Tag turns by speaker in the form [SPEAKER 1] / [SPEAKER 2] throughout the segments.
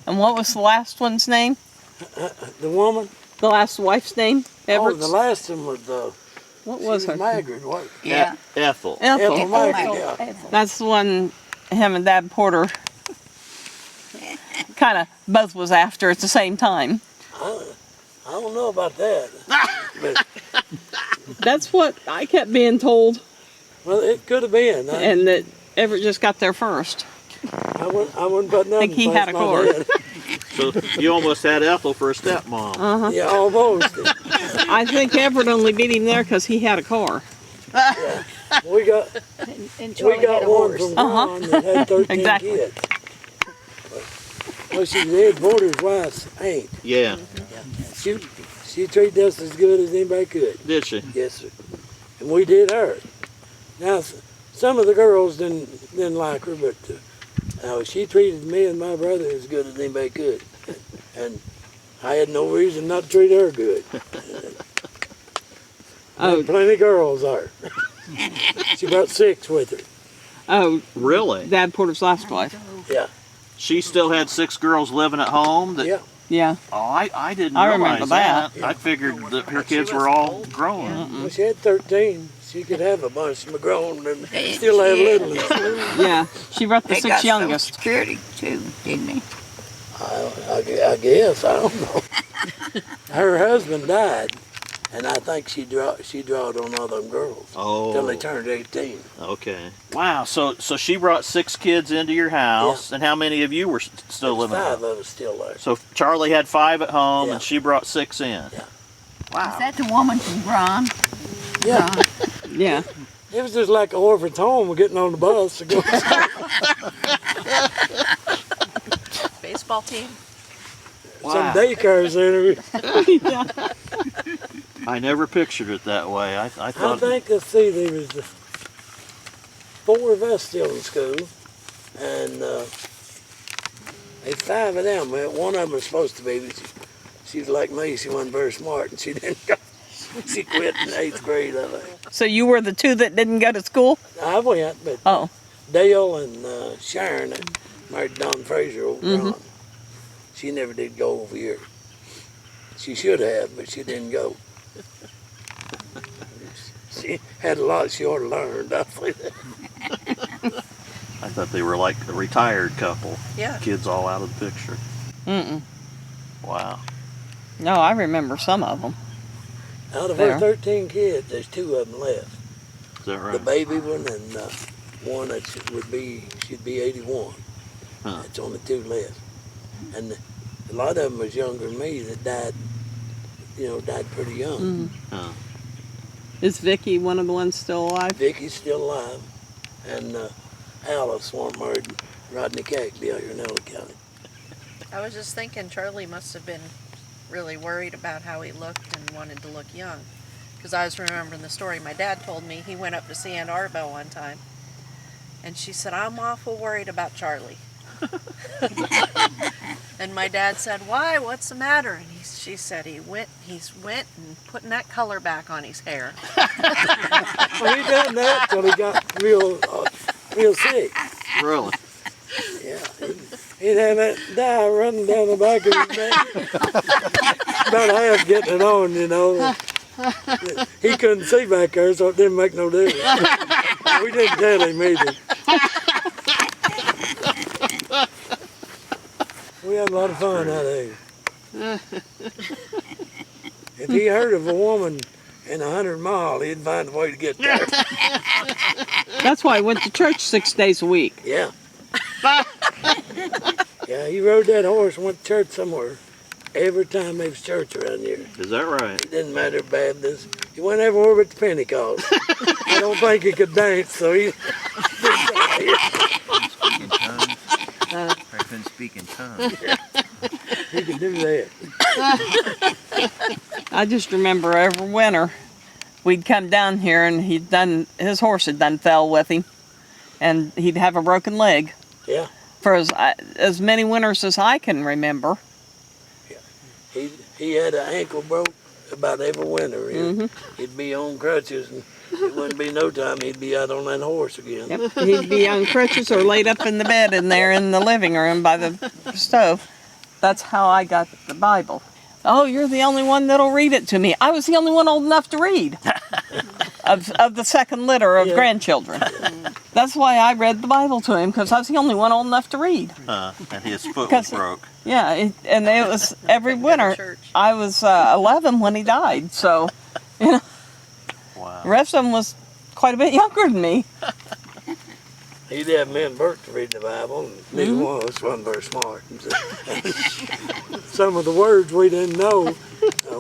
[SPEAKER 1] And what was the last one's name?
[SPEAKER 2] The woman?
[SPEAKER 1] The last wife's name? Everett?
[SPEAKER 2] Oh, the last one was,
[SPEAKER 1] what was her?
[SPEAKER 2] Maggard, what?
[SPEAKER 3] Yeah.
[SPEAKER 4] Ethel.
[SPEAKER 2] Ethel Maggard, yeah.
[SPEAKER 1] That's the one him and Dad Porter kind of both was after at the same time.
[SPEAKER 2] I don't know about that. But,
[SPEAKER 1] That's what I kept being told.
[SPEAKER 2] well, it could have been.
[SPEAKER 1] And that Everett just got there first.
[SPEAKER 2] I wouldn't put nothing
[SPEAKER 1] think he had a
[SPEAKER 2] past my
[SPEAKER 1] car.
[SPEAKER 2] dad.
[SPEAKER 4] So you almost had Ethel for a stepmom.
[SPEAKER 1] Uh-huh.
[SPEAKER 2] Yeah, almost.
[SPEAKER 1] I think Everett only beat him there because he had a car.
[SPEAKER 2] Yeah. We got one from Ron that had 13
[SPEAKER 1] Exactly.
[SPEAKER 2] kids. Well, she's Ed Porter's wife's aunt.
[SPEAKER 4] Yeah.
[SPEAKER 2] She treated us as good as anybody could.
[SPEAKER 4] Did she?
[SPEAKER 2] Yes, sir. And we did her. Now, some of the girls didn't like her, but she treated me and my brother as good as anybody could. And I had no reason not to treat her good.
[SPEAKER 1] Oh,
[SPEAKER 2] Plenty of girls there. She brought 6 with her.
[SPEAKER 1] oh,
[SPEAKER 4] Really?
[SPEAKER 1] Dad Porter's last wife.
[SPEAKER 2] Yeah.
[SPEAKER 4] She still had 6 girls living at home? That,
[SPEAKER 2] Yeah.
[SPEAKER 1] Yeah.
[SPEAKER 4] Oh, I didn't
[SPEAKER 1] I
[SPEAKER 4] realize
[SPEAKER 1] remember that.
[SPEAKER 4] I figured that her kids were all grown.
[SPEAKER 2] Well, she had 13. She could have a bunch of them grown and still have little.
[SPEAKER 1] Yeah. She brought the
[SPEAKER 3] They
[SPEAKER 1] 6
[SPEAKER 3] got Social
[SPEAKER 1] youngest.
[SPEAKER 3] Security too, didn't they?
[SPEAKER 2] I guess, I don't know. Her husband died, and I think she drawed on all them girls till they
[SPEAKER 4] Oh,
[SPEAKER 2] turned 18.
[SPEAKER 4] okay. Wow, so she brought 6 kids into your house, and how many of you were still living at
[SPEAKER 2] 5
[SPEAKER 4] home?
[SPEAKER 2] of us still there.
[SPEAKER 4] So Charlie had 5 at home,
[SPEAKER 2] Yeah.
[SPEAKER 4] and she brought 6 in.
[SPEAKER 2] Yeah.
[SPEAKER 4] Wow.
[SPEAKER 3] Is that the woman from Ron?
[SPEAKER 2] Yeah,
[SPEAKER 1] Yeah.
[SPEAKER 2] it was just like a orphan's home. We're getting on the bus to go.
[SPEAKER 5] Baseball team.
[SPEAKER 2] Some daycare center.
[SPEAKER 4] I never pictured it that way. I
[SPEAKER 2] I
[SPEAKER 4] thought.
[SPEAKER 2] think, let's see, there was 4 of us still in school, and there's 5 of them. Well, one of them was supposed to be, but she was like me. She wasn't very smart, and she didn't go. She quit in 8th grade, I think.
[SPEAKER 1] So you were the 2 that didn't go to school?
[SPEAKER 2] I went, but
[SPEAKER 1] Oh.
[SPEAKER 2] Dale and Sharon that married Don Fraser over Ron. She never did go over here. She should have, but she didn't go. She had a lot she ought to learn, I think.
[SPEAKER 4] I thought they were like a retired couple.
[SPEAKER 5] Yeah.
[SPEAKER 4] Kids all out of the picture.
[SPEAKER 1] Mm-mm.
[SPEAKER 4] Wow.
[SPEAKER 1] No, I remember some of them.
[SPEAKER 2] Out of
[SPEAKER 1] There.
[SPEAKER 2] her 13 kids, there's 2 of them left.
[SPEAKER 4] Is that right?
[SPEAKER 2] The baby one and one that she'd be 81.
[SPEAKER 4] Huh.
[SPEAKER 2] It's only 2 left. And a lot of them was younger than me that died, died pretty young.
[SPEAKER 4] Huh.
[SPEAKER 1] Is Vicky one of the ones still alive?
[SPEAKER 2] Vicky's still alive. And Alice married Rodney Cagley out here in Ellicott County.
[SPEAKER 5] I was just thinking Charlie must have been really worried about how he looked and wanted to look young. Because I was remembering the story my dad told me. He went up to see Aunt Arabelle one time. And she said, I'm awful worried about Charlie. And my dad said, why? What's the matter? And she said, he's went and putting that color back on his hair.
[SPEAKER 2] Well, he done that till he got real sick.
[SPEAKER 4] Really?
[SPEAKER 2] Yeah, he'd have that dye running down the back of his neck. About half getting it on, He couldn't see back there, so it didn't make no difference. We didn't tell him either. We had a lot of fun out there. If he heard of a woman in 100 Mile, he'd find a way to get there.
[SPEAKER 1] That's why I went to church 6 days a week.
[SPEAKER 2] Yeah. Yeah, he rode that horse and went to church somewhere. Every time there was church around here.
[SPEAKER 4] Is that right?
[SPEAKER 2] It didn't matter Baptist. He went everywhere but the Pentecost. I don't think he could dance, so he
[SPEAKER 6] couldn't speak in tongues.
[SPEAKER 2] he could do that.
[SPEAKER 1] I just remember every winter we'd come down here and his horse had done fell with him, and he'd have a broken leg.
[SPEAKER 2] Yeah.
[SPEAKER 1] For as many winters as I can remember.
[SPEAKER 2] He had an ankle broke about every winter. He'd be on crutches, and it wouldn't be no time he'd be out on that horse again.
[SPEAKER 1] Yep. He'd be on crutches or laid up in the bed in there in the living room by the stove. That's how I got the Bible. Oh, you're the only one that'll read it to me. I was the only one old enough to read of the second litter of grandchildren. That's why I read the Bible to him, because I was the only one old enough to read.
[SPEAKER 4] And his foot was broke.
[SPEAKER 1] Yeah, and it was every winter.
[SPEAKER 5] church.
[SPEAKER 1] I was 11 when he died, so you know,
[SPEAKER 4] Wow.
[SPEAKER 1] the rest of them was quite a bit younger than me.
[SPEAKER 2] He'd have me and Bert to read the Bible, and neither one of us wasn't very smart. Some of the words we didn't know,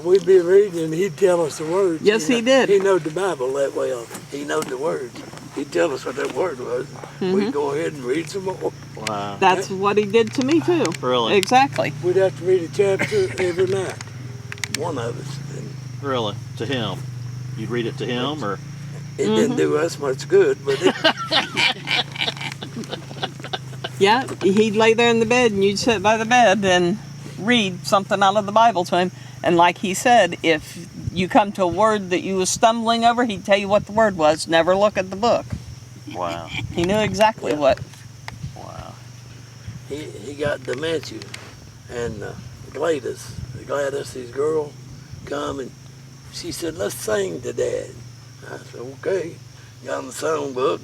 [SPEAKER 2] we'd be reading and he'd tell us the words.
[SPEAKER 1] Yes, he did.
[SPEAKER 2] He knowed the Bible that well. He knowed the words. He'd tell us what that word was. We'd go ahead and read some more.
[SPEAKER 4] Wow.
[SPEAKER 1] That's what he did to me too.
[SPEAKER 4] Really?
[SPEAKER 1] Exactly.
[SPEAKER 2] We'd have to read a chapter every night. One of us. And
[SPEAKER 4] Really? To him? You'd read it to him, or?
[SPEAKER 2] it didn't do us much good, but it,
[SPEAKER 1] Yeah, he'd lay there in the bed and you'd sit by the bed and read something out of the Bible to him. And like he said, if you come to a word that you was stumbling over, he'd tell you what the word was. Never look at the book.
[SPEAKER 4] Wow.
[SPEAKER 1] He knew exactly what.
[SPEAKER 4] Wow.
[SPEAKER 2] he got dementia. And Gladys, his girl, come and she said, let's sing to Dad. I said, okay. Got him the songbook.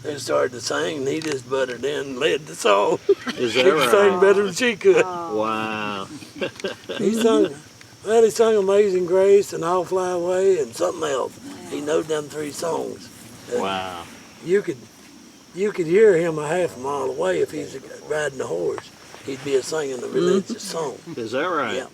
[SPEAKER 2] They started to sing, and he just butted in and led the song.
[SPEAKER 4] Is
[SPEAKER 2] He
[SPEAKER 4] that
[SPEAKER 2] could
[SPEAKER 4] right?
[SPEAKER 2] sing better than she could.
[SPEAKER 4] Wow.
[SPEAKER 2] He sung Amazing Grace and I'll Fly Away and something else. He knowed them 3 songs. And
[SPEAKER 4] Wow.
[SPEAKER 2] you could hear him a half a mile away if he's riding a horse. He'd be singing a religious song.
[SPEAKER 4] Is that right?
[SPEAKER 2] Yeah.